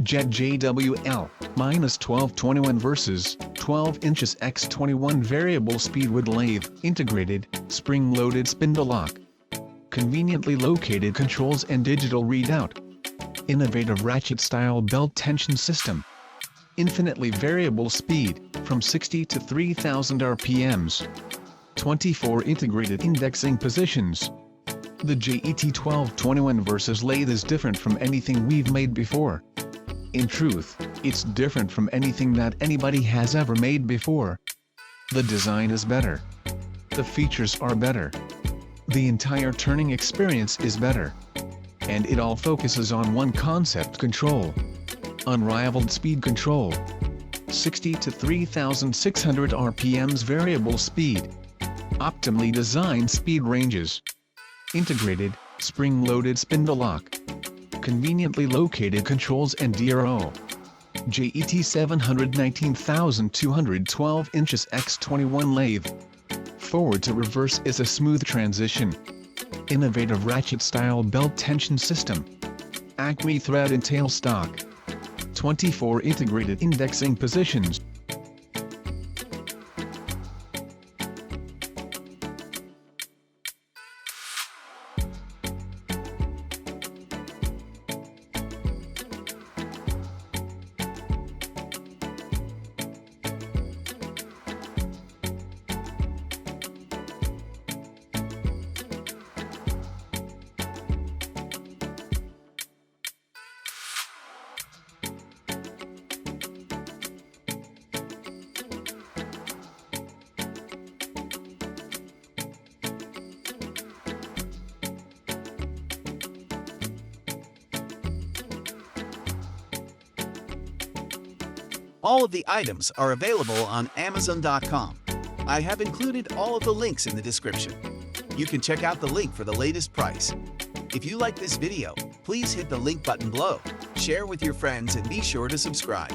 JWL 1221 vs 12 inches x 21 variable speed wood lathe, integrated, spring-loaded spindle lock. Conveniently located controls and digital readout. Innovative ratchet-style belt tension system. Infinitely variable speed, from 60 to 3000 RPMs. 24 integrated indexing positions. The JWL 1221 vs lathe is different from anything we've made before. In truth, it's different from anything that anybody has ever made before. The design is better. The features are better. The entire turning experience is better. And it all focuses on one concept: control. Unrivaled speed control. 60 to 3600 RPMs variable speed. Optimally designed speed ranges. Integrated, spring-loaded spindle lock. Conveniently located controls and DRO. JET 719,212 inches x 21 lathe. Forward to reverse is a smooth transition. Innovative ratchet-style belt tension system. Acme thread and tail stock. 24 integrated indexing positions. All of the items are available on Amazon.com. I have included all of the links in the description. You can check out the link for the latest price. If you like this video, please hit the link button below, share with your friends, and be sure to subscribe.